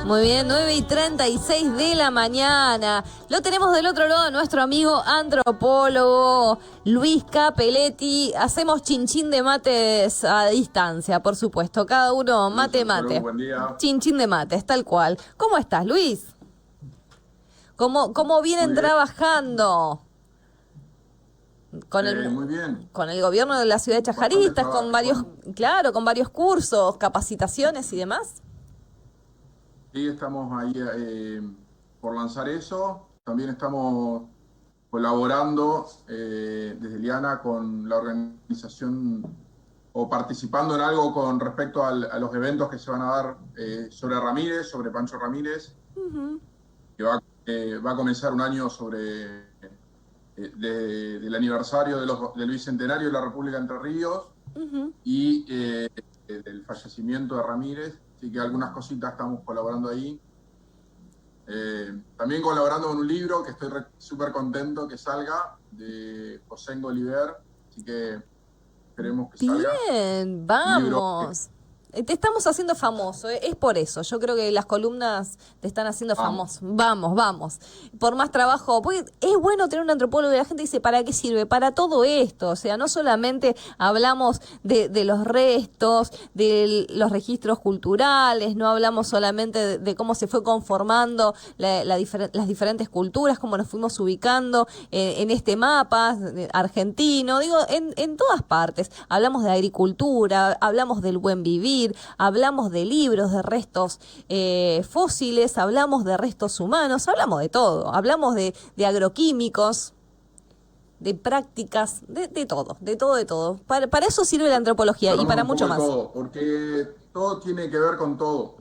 Muy bien, 9:36 de la mañana. Lo tenemos del otro lado, nuestro amigo antropólogo Luis Capelletti. Hacemos chinchín de mates a distancia, por supuesto. Cada uno mate. Buen día. Chinchín de mates, tal cual. ¿Cómo estás, Luis? ¿Cómo vienen trabajando? Muy bien. Con el gobierno de la ciudad de Chajaristas, con varios cursos, capacitaciones y demás. Sí, estamos ahí por lanzar eso. También estamos colaborando desde Liana con la organización o participando en algo con respecto a los eventos que se van a dar sobre Ramírez, sobre Pancho Ramírez, que va a comenzar un año sobre del aniversario del bicentenario de la República de Entre Ríos y del fallecimiento de Ramírez. Así que algunas cositas estamos colaborando ahí. También colaborando con un libro que estoy súper contento que salga, de José Oliver. Así que esperemos que salga. Bien, vamos. Te estamos haciendo famoso, es por eso. Yo creo que las columnas te están haciendo famoso. Vamos. Por más trabajo, porque es bueno tener un antropólogo y la gente dice, ¿para qué sirve? Para todo esto. O sea, no solamente hablamos de los restos, de los registros culturales, no hablamos solamente de cómo se fue conformando las diferentes culturas, cómo nos fuimos ubicando en este mapa argentino. Digo, en todas partes. Hablamos de agricultura, hablamos del buen vivir, hablamos de libros, de restos fósiles, hablamos de restos humanos, hablamos de todo, hablamos de agroquímicos, de prácticas, de todo. Para eso sirve la antropología y para mucho más. Todo, porque todo tiene que ver con todo.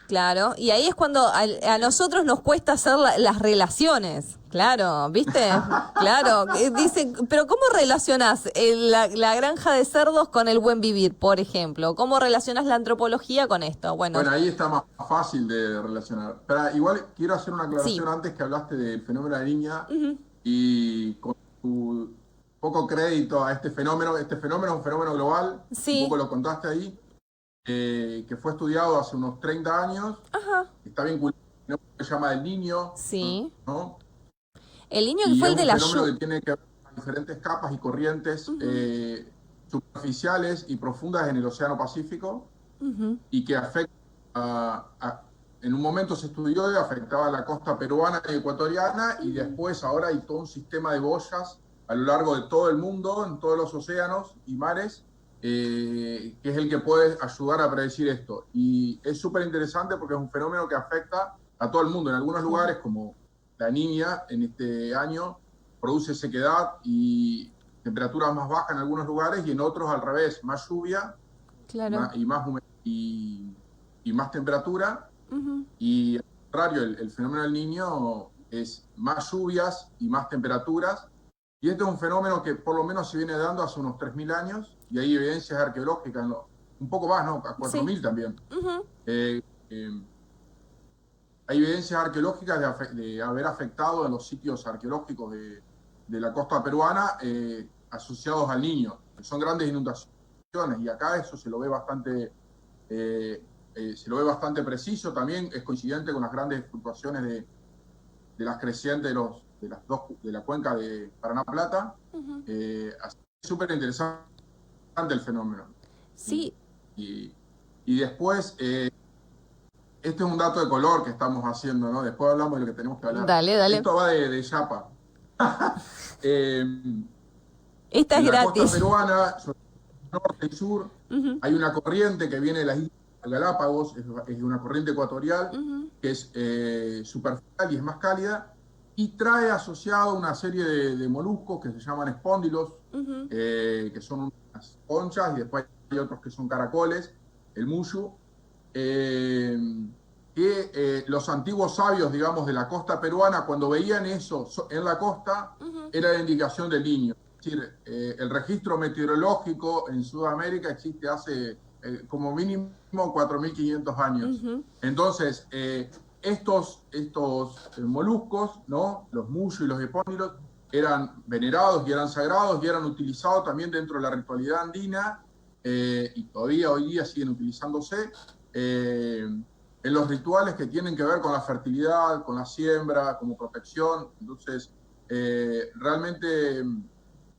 Claro, y ahí es cuando a nosotros nos cuesta hacer las relaciones. Claro, ¿viste? Claro, dicen, pero ¿cómo relacionás la granja de cerdos con el buen vivir, por ejemplo? ¿Cómo relacionás la antropología con esto? Bueno, ahí está más fácil de relacionar. Pero igual quiero hacer una aclaración antes que hablaste del fenómeno de la niña y con tu poco crédito a este fenómeno. Este fenómeno es un fenómeno global, un poco lo contaste ahí, que fue estudiado hace unos 30 años, está vinculado a un fenómeno que se llama El Niño, ¿no? El Niño que fue el de la lluvia. Es un fenómeno que tiene que ver con diferentes capas y corrientes superficiales y profundas en el Océano Pacífico y que afecta en un momento se estudió y afectaba a la costa peruana y ecuatoriana y después ahora hay todo un sistema de boyas a lo largo de todo el mundo, en todos los océanos y mares, que es el que puede ayudar a predecir esto. Y es súper interesante porque es un fenómeno que afecta a todo el mundo. En algunos lugares, como la Niña en este año, produce sequedad y temperaturas más bajas en algunos lugares y en otros al revés, más lluvia y más humedad y más temperatura. Y al contrario, el fenómeno del Niño es más lluvias y más temperaturas. Y este es un fenómeno que por lo menos se viene dando hace unos 3.000 años y hay evidencias arqueológicas, un poco más, ¿no? A 4.000 también. Hay evidencias arqueológicas de haber afectado en los sitios arqueológicos de la costa peruana asociados al Niño, que son grandes inundaciones, y acá eso se lo ve bastante preciso. También es coincidente con las grandes fluctuaciones de las crecientes de la cuenca de Paraná-Plata. Es súper interesante el fenómeno. Sí. Y después, este es un dato de color que estamos haciendo, ¿no? Después hablamos de lo que tenemos que hablar. Dale. Esto va de Yapa. Esta es gratis. En la costa peruana, sobre el norte y sur, hay una corriente que viene de las Islas Galápagos, es una corriente ecuatorial, que es superficial y es más cálida, y trae asociado una serie de moluscos que se llaman espóndilos, que son unas conchas, y después hay otros que son caracoles, el muyu, que los antiguos sabios, digamos, de la costa peruana, cuando veían eso en la costa, era la indicación del Niño. Es decir, el registro meteorológico en Sudamérica existe hace como mínimo 4.500 años. Entonces, estos moluscos, ¿no? Los muyu y los espóndilos, eran venerados y eran sagrados y eran utilizados también dentro de la ritualidad andina, y todavía hoy día siguen utilizándose. en los rituales que tienen que ver con la fertilidad, con la siembra, como protección. Entonces, realmente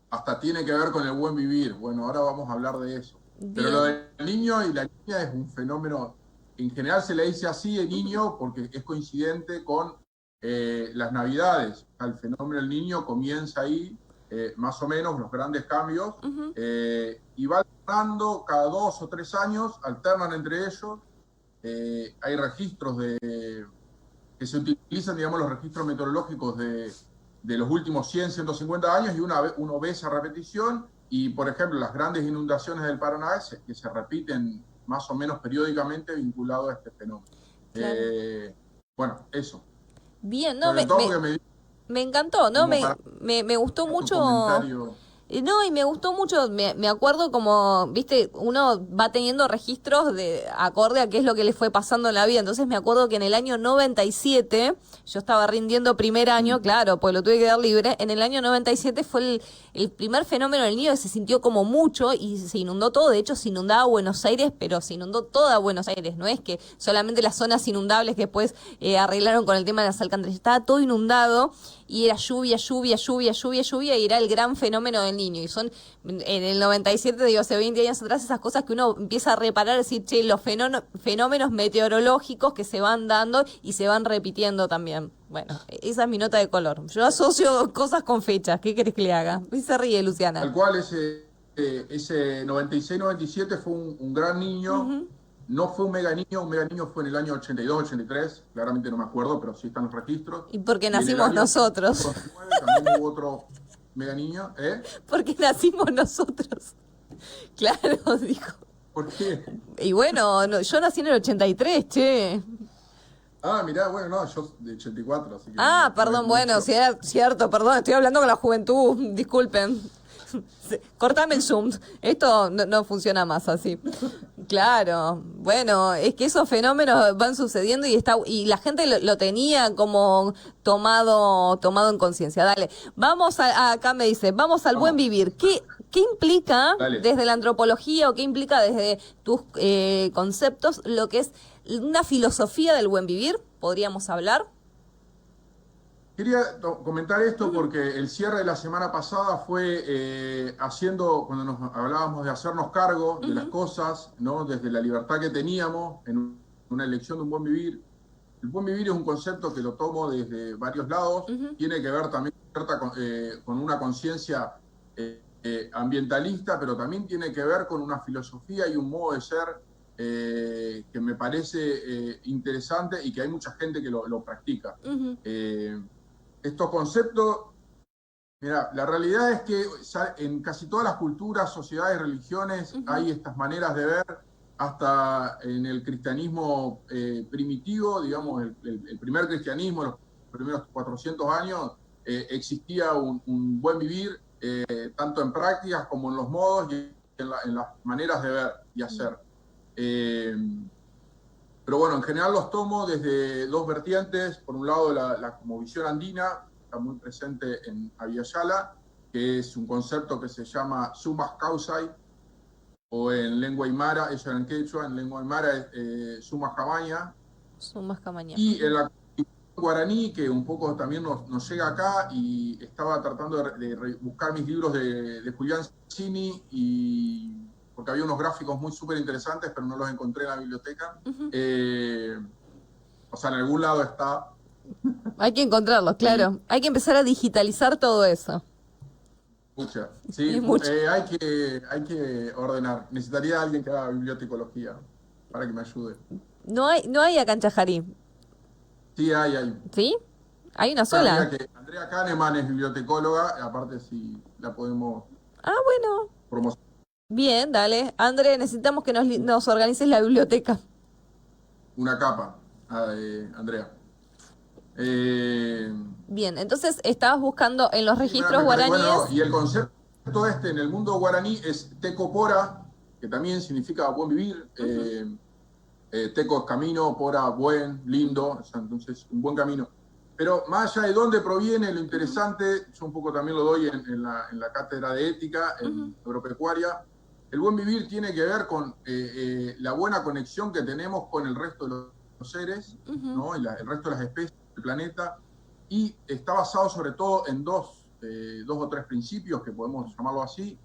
hasta tiene que ver con el buen vivir. Bueno, ahora vamos a hablar de eso. Bien. Pero lo del niño y la niña es un fenómeno, en general se le dice así el niño porque es coincidente con las Navidades. El fenómeno del niño comienza ahí, más o menos, los grandes cambios, y va alternando cada 2 o 3 años, alternan entre ellos. Hay registros que se utilizan, digamos, los registros meteorológicos de los últimos 100, 150 años, y uno ve esa repetición, y por ejemplo las grandes inundaciones del Paraná que se repiten más o menos periódicamente vinculado a este fenómeno. Claro. Bueno, eso. Bien, no, me encantó, ¿no? Me gustó mucho. Comentario. No, y me gustó mucho, me acuerdo como, viste, uno va teniendo registros de acorde a qué es lo que le fue pasando en la vida. Entonces me acuerdo que en el año 97, yo estaba rindiendo primer año, claro, pues lo tuve que dar libre. En el año 97 fue el primer fenómeno del niño que se sintió como mucho y se inundó todo. De hecho, se inundaba Buenos Aires, pero se inundó toda Buenos Aires. No es que solamente las zonas inundables que después arreglaron con el tema de las alcantarillas. Estaba todo inundado. Y era lluvia, y era el gran fenómeno del niño. Y son, en el 97, digo, hace 20 años atrás, esas cosas que uno empieza a reparar, decir, che, los fenómenos meteorológicos que se van dando y se van repitiendo también. Bueno, esa es mi nota de color. Yo asocio cosas con fechas. ¿Qué querés que le haga? Y se ríe, Luciana. Tal cual, ese 96-97 fue un gran niño. No fue un mega niño fue en el año 82, 83, claramente no me acuerdo, pero sí están los registros. Y porque nacimos nosotros. 89, también hubo otro mega niño, Porque nacimos nosotros. Claro, dijo. ¿Por qué? Y bueno, yo nací en el 83, che. Ah, mirá, bueno, no, yo de 84, así que... Perdón, bueno, cierto, perdón, estoy hablando con la juventud, disculpen. Cortame el Zoom, esto no funciona más así. Claro, bueno, es que esos fenómenos van sucediendo y la gente lo tenía como tomado en conciencia. Dale, vamos acá me dice, vamos al buen vivir. ¿Qué implica desde la antropología o qué implica desde tus conceptos lo que es una filosofía del buen vivir? ¿Podríamos hablar? Quería comentar esto porque el cierre de la semana pasada fue cuando nos hablábamos de hacernos cargo de las cosas, ¿no? Desde la libertad que teníamos en una elección de un buen vivir. El buen vivir es un concepto que lo tomo desde varios lados, tiene que ver también con una conciencia ambientalista, pero también tiene que ver con una filosofía y un modo de ser que me parece interesante y que hay mucha gente que lo practica. Estos conceptos, mira, la realidad es que en casi todas las culturas, sociedades, religiones, hay estas maneras de ver, hasta en el cristianismo primitivo, digamos, el primer cristianismo, los primeros 400 años, existía un buen vivir, tanto en prácticas como en los modos y en las maneras de ver y hacer. Pero bueno, en general los tomo desde dos vertientes. Por un lado, la cosmovisión andina, está muy presente en Abiyala, que es un concepto que se llama Sumas Causai, o en lengua aymara, eso era en quechua, en lengua aymara es Sumas Cabaña. Sumas Cabaña. Y en la guaraní, que un poco también nos llega acá, y estaba tratando de buscar mis libros de Julián Cini, porque había unos gráficos muy súper interesantes, pero no los encontré en la biblioteca. O sea, en algún lado está. Hay que encontrarlos, claro. Hay que empezar a digitalizar todo eso. Mucha. Sí, hay que ordenar. Necesitaría a alguien que haga bibliotecología para que me ayude. No hay acá en Chajarí. Sí, hay. ¿Sí? Hay una sola. Andrea Kahneman es bibliotecóloga, aparte si la podemos bueno. promocionar. Bien, dale. André, necesitamos que nos organices la biblioteca. Una capa, Andrea. Bien, entonces estabas buscando en los registros guaraníes. Bueno, y el concepto en el mundo guaraní es Tecopora, que también significa buen vivir. Teco es camino, Pora, buen, lindo, o sea, entonces un buen camino. Pero más allá de dónde proviene, lo interesante, yo un poco también lo doy en la cátedra de ética, en agropecuaria. El buen vivir tiene que ver con la buena conexión que tenemos con el resto de los los seres, ¿no? Y el resto de las especies del planeta, y está basado sobre todo en dos o tres principios, que podemos llamarlo así.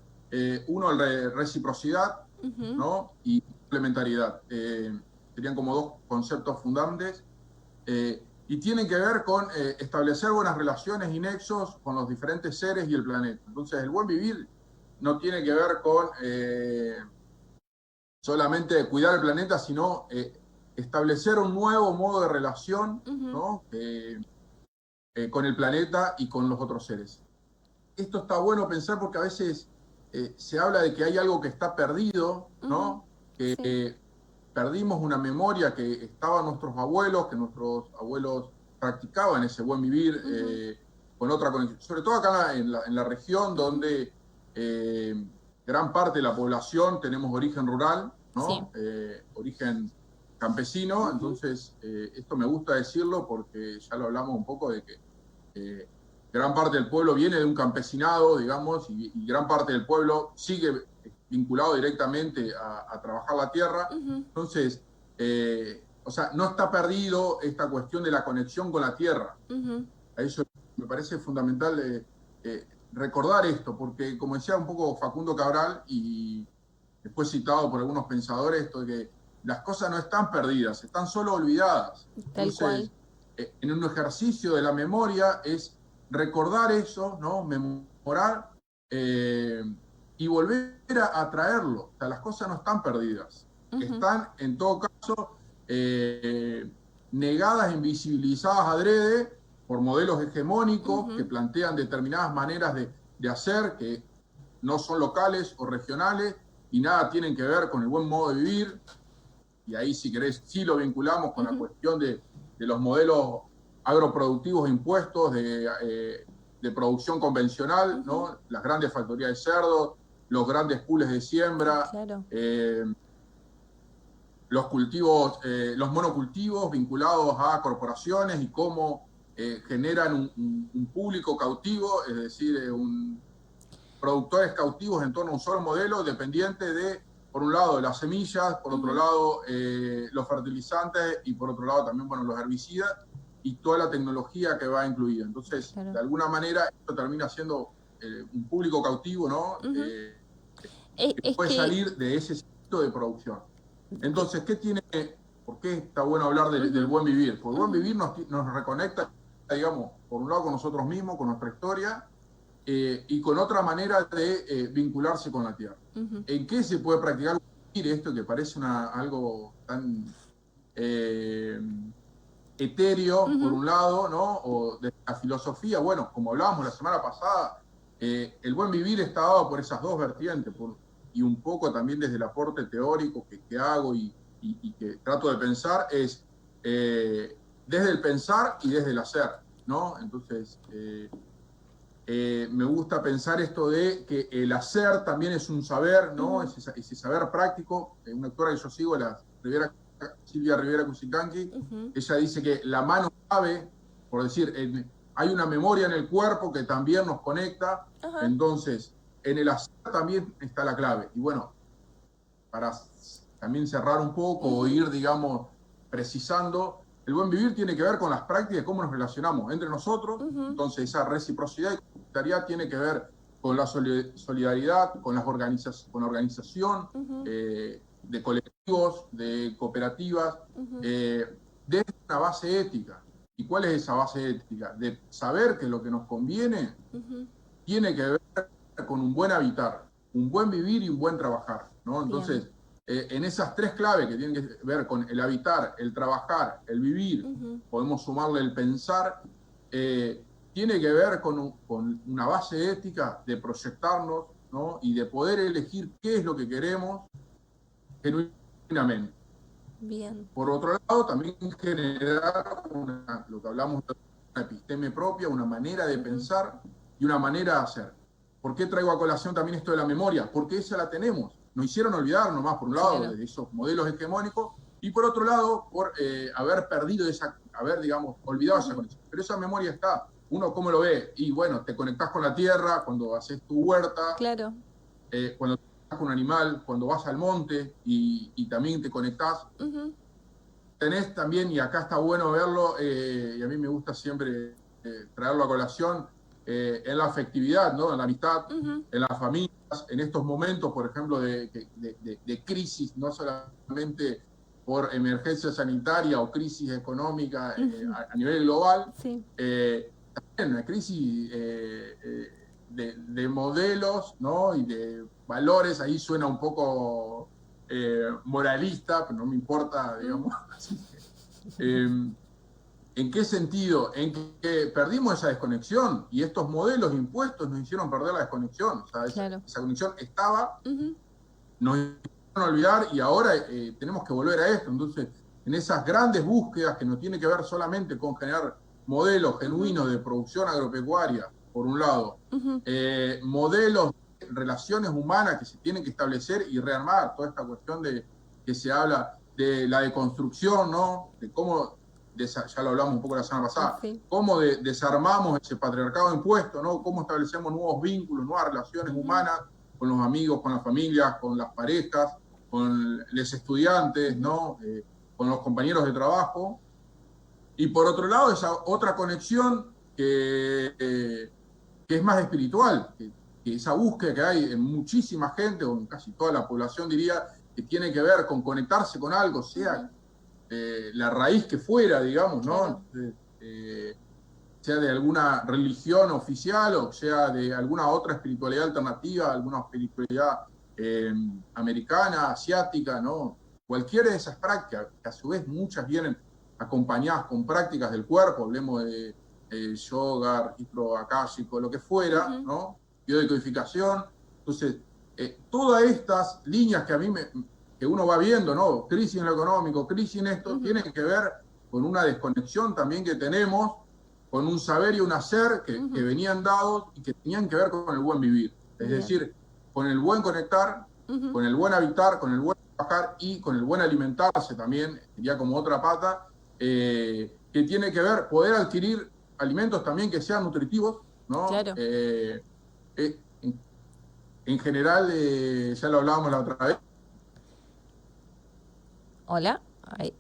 Uno, el de reciprocidad, ¿no? Y complementariedad. Serían como dos conceptos fundantes, y tienen que ver con establecer buenas relaciones y nexos con los diferentes seres y el planeta. Entonces, el buen vivir no tiene que ver con solamente cuidar el planeta, sino establecer un nuevo modo de relación, ¿no? Con el planeta y con los otros seres. Esto está bueno pensar porque a veces se habla de que hay algo que está perdido, ¿no? Que perdimos una memoria que estaban nuestros abuelos, que nuestros abuelos practicaban ese buen vivir con otra conexión. Sobre todo acá en la región donde gran parte de la población tenemos origen rural, ¿no? Origen campesino. Entonces, esto me gusta decirlo porque ya lo hablamos un poco de que gran parte del pueblo viene de un campesinado, digamos, y gran parte del pueblo sigue vinculado directamente a trabajar la tierra. Entonces, o sea, no está perdido esta cuestión de la conexión con la tierra. A eso me parece fundamental recordar esto, porque como decía un poco Facundo Cabral, y después citado por algunos pensadores, esto de que las cosas no están perdidas, están solo olvidadas. Entonces, en un ejercicio de la memoria es recordar eso, ¿no? Memorar y volver a traerlo. O sea, las cosas no están perdidas. Están, en todo caso, negadas, invisibilizadas adrede por modelos hegemónicos que plantean determinadas maneras de hacer que no son locales o regionales y nada tienen que ver con el buen modo de vivir. Y ahí, si querés, sí lo vinculamos con la cuestión de los modelos agroproductivos impuestos de producción convencional, ¿no? Las grandes factorías de cerdo, los grandes pools de siembra, los cultivos, los monocultivos vinculados a corporaciones y cómo generan un público cautivo, es decir, productores cautivos en torno a un solo modelo, dependiente de, por un lado, las semillas, por otro lado, los fertilizantes, y por otro lado también, bueno, los herbicidas y toda la tecnología que va incluida. Entonces, de alguna manera, esto termina siendo un público cautivo, ¿no? Que puede salir de ese sitio de producción. Entonces, ¿por qué está bueno hablar del buen vivir? Porque el buen vivir nos reconecta, digamos, por un lado con nosotros mismos, con nuestra historia, y con otra manera de vincularse con la tierra. ¿En qué se puede practicar esto que parece algo tan etéreo, por un lado, ¿no? O de la filosofía? Bueno, como hablábamos la semana pasada, el buen vivir está dado por esas dos vertientes, y un poco también desde el aporte teórico que hago y que trato de pensar, es desde el pensar y desde el hacer, ¿no? Entonces, me gusta pensar esto de que el hacer también es un saber, ¿no? Ese saber práctico. Una autora que yo sigo, Silvia Rivera Cusicanqui, ella dice que la mano sabe, por decir, hay una memoria en el cuerpo que también nos conecta. Entonces, en el hacer también está la clave. Y bueno, para también cerrar un poco o ir, digamos, precisando, el buen vivir tiene que ver con las prácticas, cómo nos relacionamos entre nosotros. Entonces, esa reciprocidad y complementariedad tiene que ver con la solidaridad, con la organización de colectivos, de cooperativas, desde una base ética. ¿Y cuál es esa base ética? De saber que lo que nos conviene tiene que ver con un buen habitar, un buen vivir y un buen trabajar, ¿no? Entonces, en esas tres claves que tienen que ver con el habitar, el trabajar, el vivir, podemos sumarle el pensar, tiene que ver con una base ética de proyectarnos, ¿no? Y de poder elegir qué es lo que queremos genuinamente. Bien. Por otro lado, también generar lo que hablamos de una episteme propia, una manera de pensar y una manera de hacer. ¿Por qué traigo a colación también esto de la memoria? Porque esa la tenemos. Nos hicieron olvidar nomás, por un lado, de esos modelos hegemónicos, y por otro lado, por haber perdido digamos, olvidado esa conexión. Pero esa memoria está. Uno, ¿cómo lo ve? Y bueno, te conectás con la tierra cuando haces tu huerta, cuando te conectás con un animal, cuando vas al monte y también te conectás tenés también, y acá está bueno verlo, y a mí me gusta siempre traerlo a colación, en la afectividad, ¿no? En la amistad, en las familias, en estos momentos, por ejemplo, de crisis, no solamente por emergencia sanitaria o crisis económica a nivel global, Sí. También una crisis de modelos, ¿no? Y de valores, ahí suena un poco moralista, pero no me importa, digamos. ¿En qué sentido? En que perdimos esa desconexión y estos modelos impuestos nos hicieron perder la desconexión. O sea, esa conexión estaba, nos hicieron olvidar y ahora tenemos que volver a esto. Entonces, en esas grandes búsquedas que no tiene que ver solamente con generar modelos genuinos de producción agropecuaria, por un lado, modelos de relaciones humanas que se tienen que establecer y rearmar, toda esta cuestión de que se habla de la deconstrucción, ¿no? De cómo, ya lo hablamos un poco la semana pasada, cómo desarmamos ese patriarcado impuesto, ¿no? Cómo establecemos nuevos vínculos, nuevas relaciones humanas con los amigos, con las familias, con las parejas, con los estudiantes, ¿no? Con los compañeros de trabajo. Y por otro lado, esa otra conexión que es más espiritual, que esa búsqueda que hay en muchísima gente, o en casi toda la población diría, que tiene que ver con conectarse con algo, sea la raíz que fuera, digamos, ¿no? Sea de alguna religión oficial o sea de alguna otra espiritualidad alternativa, alguna espiritualidad americana, asiática, ¿no? Cualquiera de esas prácticas, que a su vez muchas vienen acompañadas con prácticas del cuerpo, hablemos de yoga, registro akáshico, lo que fuera, ¿no? Biodecodificación. Entonces, todas estas líneas que a mí que uno va viendo, ¿no? Crisis en lo económico, crisis en esto, tienen que ver con una desconexión también que tenemos, con un saber y un hacer que venían dados y que tenían que ver con el buen vivir. Es decir, con el buen conectar, con el buen habitar, con el buen trabajar y con el buen alimentarse también, ya como otra pata, que tiene que ver, poder adquirir alimentos también que sean nutritivos, ¿no? Claro. En general, ya lo hablábamos la otra vez. Hola. Ahí,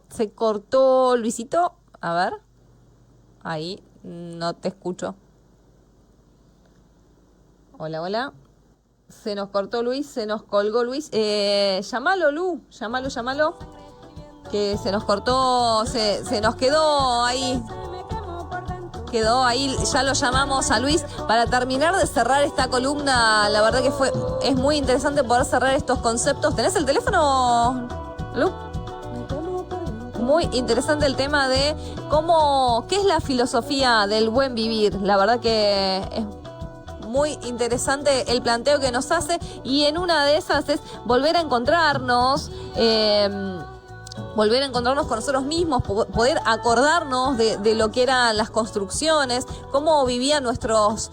se cortó, Luisito. A ver. Ahí, no te escucho. Hola, hola. Se nos cortó Luis, se nos colgó Luis. Llámalo, Lu. Llámalo. Que se nos cortó, se nos quedó ahí. Ya lo llamamos a Luis para terminar de cerrar esta columna. La verdad que es muy interesante poder cerrar estos conceptos. ¿Tenés el teléfono, Lu? Muy interesante el tema de qué es la filosofía del buen vivir. La verdad que es muy interesante el planteo que nos hace y en una de esas es volver a encontrarnos con nosotros mismos, poder acordarnos de lo que eran las construcciones, cómo vivían nuestros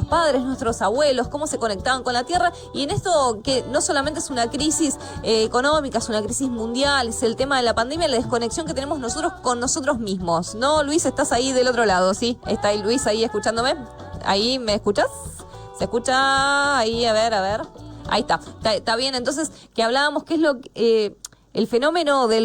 padres, nuestros abuelos, cómo se conectaban con la tierra. Y en esto que no solamente es una crisis económica, es una crisis mundial, es el tema de la pandemia, la desconexión que tenemos nosotros con nosotros mismos. ¿No, Luis? Estás ahí del otro lado, ¿sí? ¿Está ahí Luis ahí escuchándome? ¿Ahí me escuchás? ¿Se escucha? Ahí, a ver. Ahí está bien. Entonces, que hablábamos, ¿qué es lo que... El fenómeno de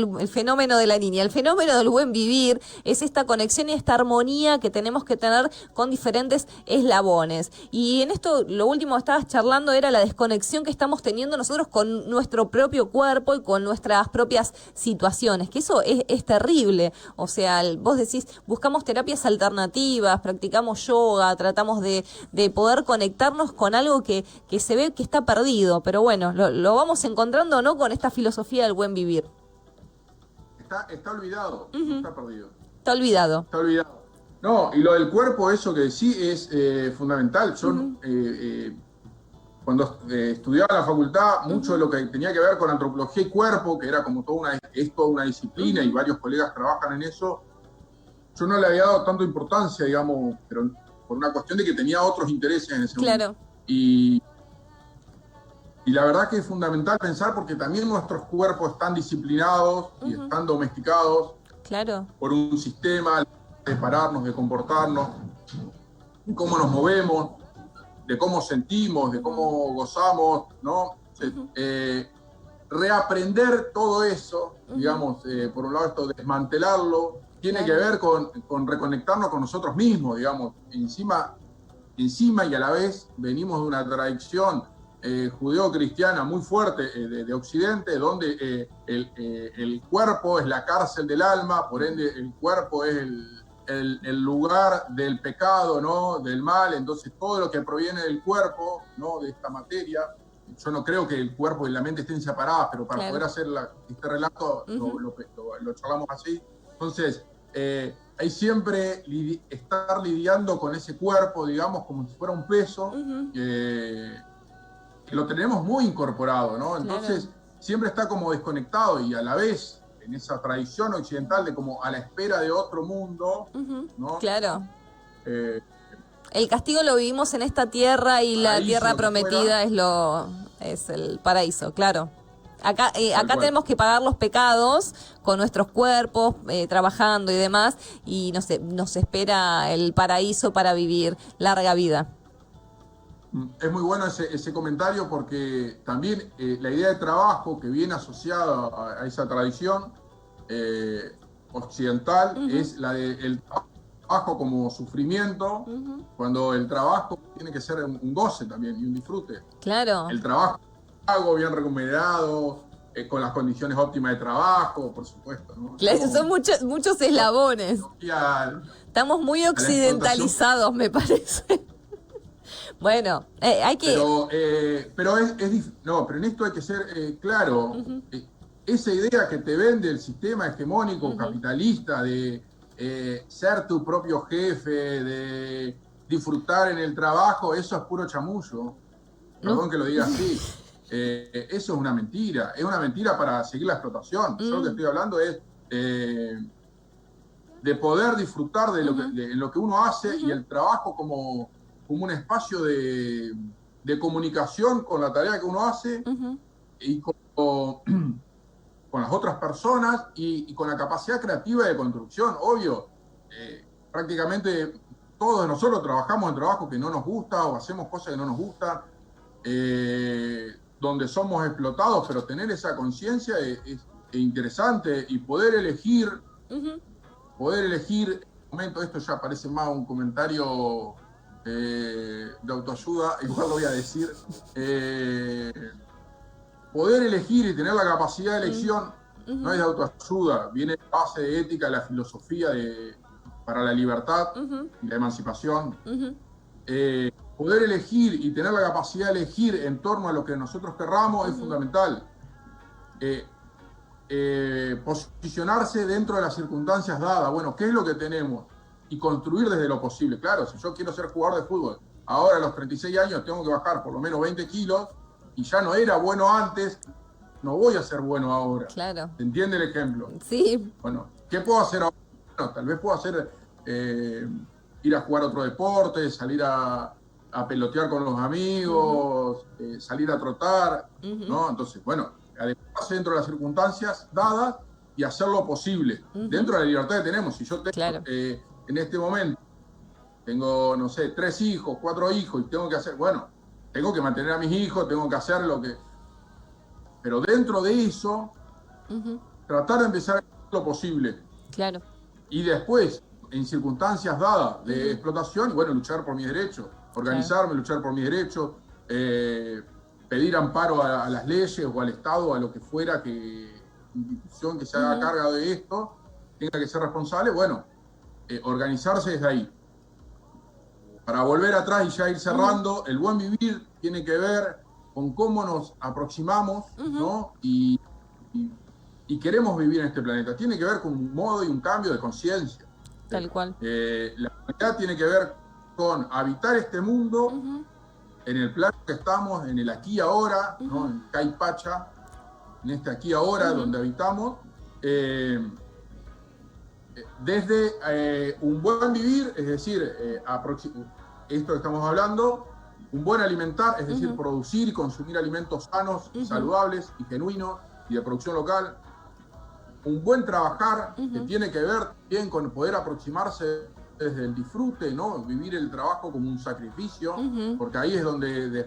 la niña, el fenómeno del buen vivir es esta conexión y esta armonía que tenemos que tener con diferentes eslabones. Y en esto, lo último que estabas charlando era la desconexión que estamos teniendo nosotros con nuestro propio cuerpo y con nuestras propias situaciones, que eso es terrible. O sea, vos decís, buscamos terapias alternativas, practicamos yoga, tratamos de poder conectarnos con algo que se ve que está perdido, pero bueno, lo vamos encontrando, ¿no? Con esta filosofía del buen vivir. Está olvidado, no está perdido. Está olvidado. No, y lo del cuerpo, eso que sí es fundamental. Yo, cuando estudiaba en la facultad, mucho de lo que tenía que ver con antropología y cuerpo, que era como toda una disciplina y varios colegas trabajan en eso, yo no le había dado tanta importancia, digamos, pero por una cuestión de que tenía otros intereses en ese momento. Y la verdad que es fundamental pensar porque también nuestros cuerpos están disciplinados y están domesticados por un sistema de pararnos, de comportarnos, cómo nos movemos. de cómo sentimos, de cómo gozamos, ¿no? Reaprender todo eso, digamos, por un lado esto, desmantelarlo, tiene que ver con reconectarnos con nosotros mismos, digamos, encima y a la vez venimos de una tradición judeo-cristiana muy fuerte de Occidente, donde el cuerpo es la cárcel del alma, por ende el cuerpo es el lugar del pecado, ¿no? Del mal, entonces todo lo que proviene del cuerpo, ¿no? De esta materia, yo no creo que el cuerpo y la mente estén separadas, pero para poder hacer este relato lo charlamos así. Entonces, hay siempre estar lidiando con ese cuerpo, digamos, como si fuera un peso, que lo tenemos muy incorporado, ¿no? Entonces, siempre está como desconectado y a la vez, en esa tradición occidental de como a la espera de otro mundo, ¿no? Claro. El castigo lo vivimos en esta tierra y la tierra prometida es el paraíso, claro. Acá tenemos que pagar los pecados con nuestros cuerpos, trabajando y demás, y nos espera el paraíso para vivir larga vida. Es muy bueno ese comentario porque también la idea de trabajo que viene asociada a esa tradición occidental es la del trabajo como sufrimiento, cuando el trabajo tiene que ser un goce también y un disfrute. Claro. El trabajo bien remunerado, con las condiciones óptimas de trabajo, por supuesto, ¿no? Claro, son muchos eslabones. Estamos muy occidentalizados, me parece. Bueno, hay que... Pero en esto hay que ser claro. Esa idea que te vende el sistema hegemónico capitalista de ser tu propio jefe, de disfrutar en el trabajo, eso es puro chamullo. Perdón que lo diga así. Eso es una mentira para seguir la explotación. Yo lo que estoy hablando es de poder disfrutar de lo que uno hace y el trabajo como un espacio de comunicación con la tarea que uno hace y con las otras personas y con la capacidad creativa de construcción. Obvio, prácticamente todos nosotros trabajamos en trabajos que no nos gusta o hacemos cosas que no nos gustan, donde somos explotados, pero tener esa conciencia es interesante y poder elegir, en un momento, esto ya parece más un comentario de autoayuda, igual lo voy a decir, poder elegir y tener la capacidad de elección no es de autoayuda, viene de base de ética, de la filosofía para la libertad y la emancipación. Poder elegir y tener la capacidad de elegir en torno a lo que nosotros querramos es fundamental. Posicionarse dentro de las circunstancias dadas, bueno, ¿qué es lo que tenemos? Y construir desde lo posible. Claro, si yo quiero ser jugador de fútbol, ahora a los 36 años tengo que bajar por lo menos 20 kilos y ya no era bueno antes, no voy a ser bueno ahora. Claro. ¿Se entiende el ejemplo? Sí. Bueno, ¿qué puedo hacer ahora? Bueno, tal vez puedo hacer ir a jugar otro deporte, salir a pelotear con los amigos, salir a trotar, ¿no? Entonces, bueno, adecuarse dentro de las circunstancias dadas y hacer lo posible, dentro de la libertad que tenemos. Si yo tengo, en este momento, tengo, no sé, 3 hijos, 4 hijos, y tengo que hacer, bueno, tengo que mantener a mis hijos, tengo que hacer lo que... Pero dentro de eso, tratar de empezar a hacer lo posible. Claro. Y después, en circunstancias dadas de explotación, bueno, luchar por mis derechos, organizarme, luchar por mis derechos, pedir amparo a las leyes o al Estado, a lo que fuera que institución que se haga cargo de esto, tenga que ser responsable, bueno, organizarse desde ahí. Para volver atrás y ya ir cerrando, el buen vivir tiene que ver con cómo nos aproximamos, ¿no? Y queremos vivir en este planeta. Tiene que ver con un modo y un cambio de conciencia. Tal cual. La humanidad tiene que ver con habitar este mundo en el plano que estamos, en el aquí y ahora, ¿no? En Caipacha, en este aquí y ahora donde habitamos, desde un buen vivir, es decir, esto que estamos hablando, un buen alimentar, es decir, producir y consumir alimentos sanos, saludables y genuinos y de producción local, un buen trabajar que tiene que ver bien con poder aproximarse desde el disfrute, ¿no? Vivir el trabajo como un sacrificio, porque ahí es donde,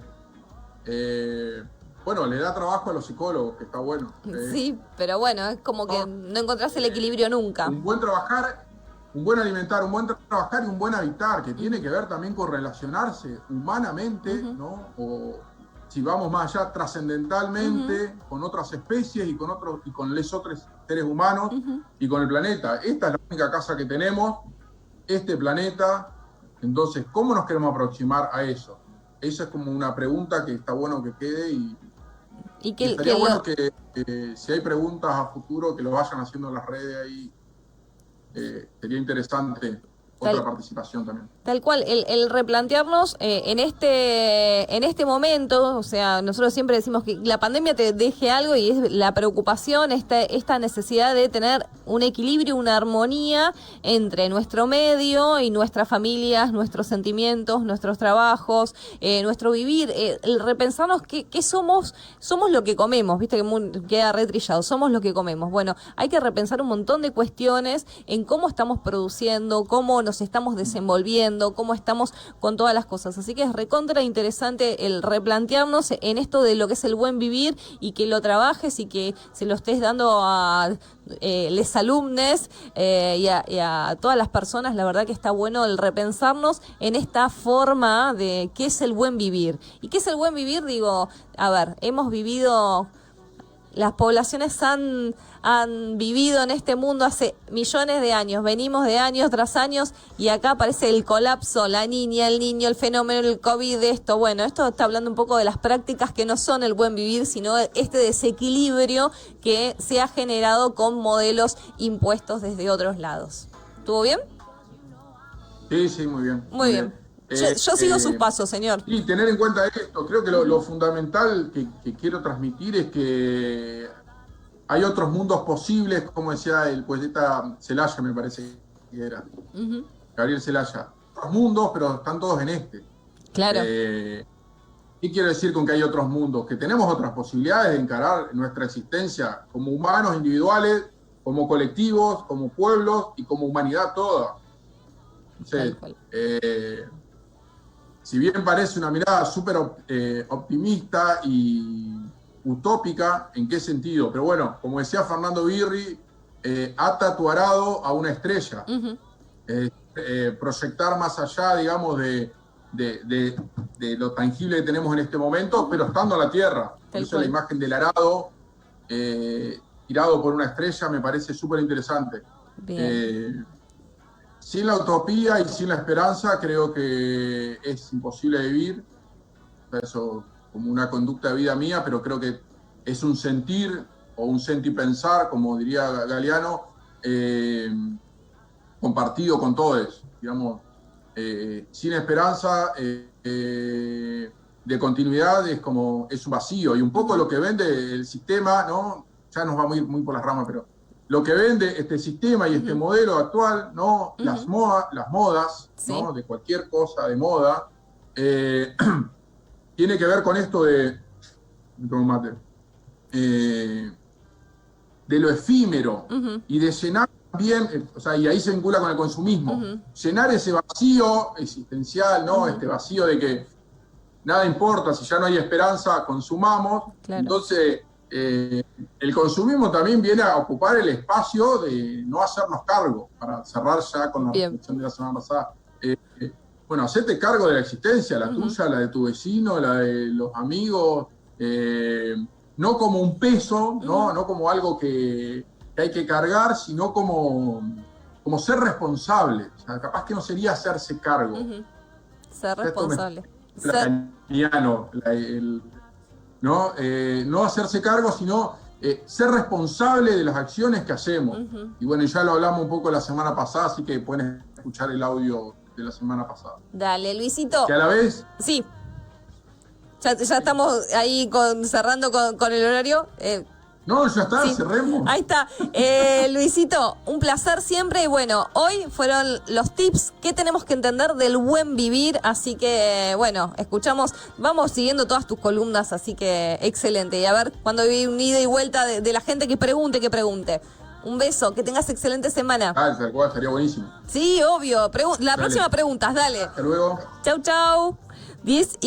bueno, le da trabajo a los psicólogos, que está bueno. Sí, pero bueno, es como que no encontrás el equilibrio nunca. Un buen trabajar, un buen alimentar, un buen trabajar y un buen habitar, que tiene que ver también con relacionarse humanamente, ¿no? O si vamos más allá, trascendentalmente, con otras especies y con otros seres humanos y con el planeta. Esta es la única casa que tenemos, este planeta. Entonces, ¿cómo nos queremos aproximar a eso? Esa es como una pregunta que está bueno que quede y estaría bueno que si hay preguntas a futuro que lo vayan haciendo en las redes ahí. Sería interesante otra participación también. Tal cual, el replantearnos en este momento, o sea, nosotros siempre decimos que la pandemia te deje algo y es la preocupación, esta necesidad de tener un equilibrio, una armonía entre nuestro medio y nuestras familias, nuestros sentimientos, nuestros trabajos, nuestro vivir, el repensarnos que somos lo que comemos, viste que queda retrillado, somos lo que comemos. Bueno, hay que repensar un montón de cuestiones en cómo estamos produciendo, cómo nos estamos desenvolviendo, cómo estamos con todas las cosas. Así que es recontra interesante el replantearnos en esto de lo que es el buen vivir y que lo trabajes y que se lo estés dando a les alumnes y a todas las personas. La verdad que está bueno el repensarnos en esta forma de qué es el buen vivir. ¿Y qué es el buen vivir? Digo, a ver, hemos vivido... Las poblaciones han vivido en este mundo hace millones de años, venimos de años tras años y acá aparece el colapso, la niña, el niño, el fenómeno, el COVID, esto. Bueno, esto está hablando un poco de las prácticas que no son el buen vivir, sino este desequilibrio que se ha generado con modelos impuestos desde otros lados. ¿Estuvo bien? Sí, muy bien. Muy bien. Yo sigo sus pasos, señor. Y tener en cuenta esto, creo que lo fundamental que quiero transmitir es que hay otros mundos posibles, como decía el poeta Celaya, me parece que era, Gabriel Celaya. Otros mundos, pero están todos en este. Claro. ¿Qué quiero decir con que hay otros mundos? Que tenemos otras posibilidades de encarar nuestra existencia como humanos individuales, como colectivos, como pueblos y como humanidad toda. Entonces, si bien parece una mirada súper optimista y utópica, ¿en qué sentido? Pero bueno, como decía Fernando Birri, ata tu arado a una estrella. Proyectar más allá, digamos, de lo tangible que tenemos en este momento, pero estando en la tierra. Por eso la imagen del arado tirado por una estrella me parece súper interesante. Sin la utopía y sin la esperanza creo que es imposible vivir. Eso como una conducta de vida mía, pero creo que es un sentir o un sentipensar, como diría Galeano, compartido con todos. Digamos, sin esperanza de continuidad es un vacío. Y un poco lo que vende el sistema, ¿no? Ya nos va muy por las ramas, pero lo que vende este sistema y este modelo actual, ¿no? Las modas, ¿no? Sí. De cualquier cosa de moda, tiene que ver con esto de lo efímero y de llenar también, o sea, y ahí se vincula con el consumismo, llenar ese vacío existencial, ¿no? Este vacío de que nada importa, si ya no hay esperanza, consumamos. Claro. Entonces, el consumismo también viene a ocupar el espacio de no hacernos cargo, para cerrar ya con la reflexión de la semana pasada. Bueno, hacerte cargo de la existencia, la tuya, la de tu vecino, la de los amigos, no como un peso, no como algo que hay que cargar, sino como ser responsable. O sea, capaz que no sería hacerse cargo. Ser responsable. No hacerse cargo, sino ser responsable de las acciones que hacemos. Y bueno, ya lo hablamos un poco la semana pasada, así que pueden escuchar el audio de la semana pasada. Dale, Luisito. ¿Que a la vez? Sí. Ya estamos ahí cerrando con el horario. No, ya está, sí. Cerremos. Ahí está. Luisito, un placer siempre. Y bueno, hoy fueron los tips que tenemos que entender del buen vivir. Así que, bueno, vamos siguiendo todas tus columnas. Así que, excelente. Y a ver, cuando hay un ida y vuelta de la gente que pregunte. Un beso, que tengas excelente semana. Tal cual, estaría buenísimo. Sí, obvio. La Dale. próxima preguntas, dale. Hasta luego. Chau, chau. 10 y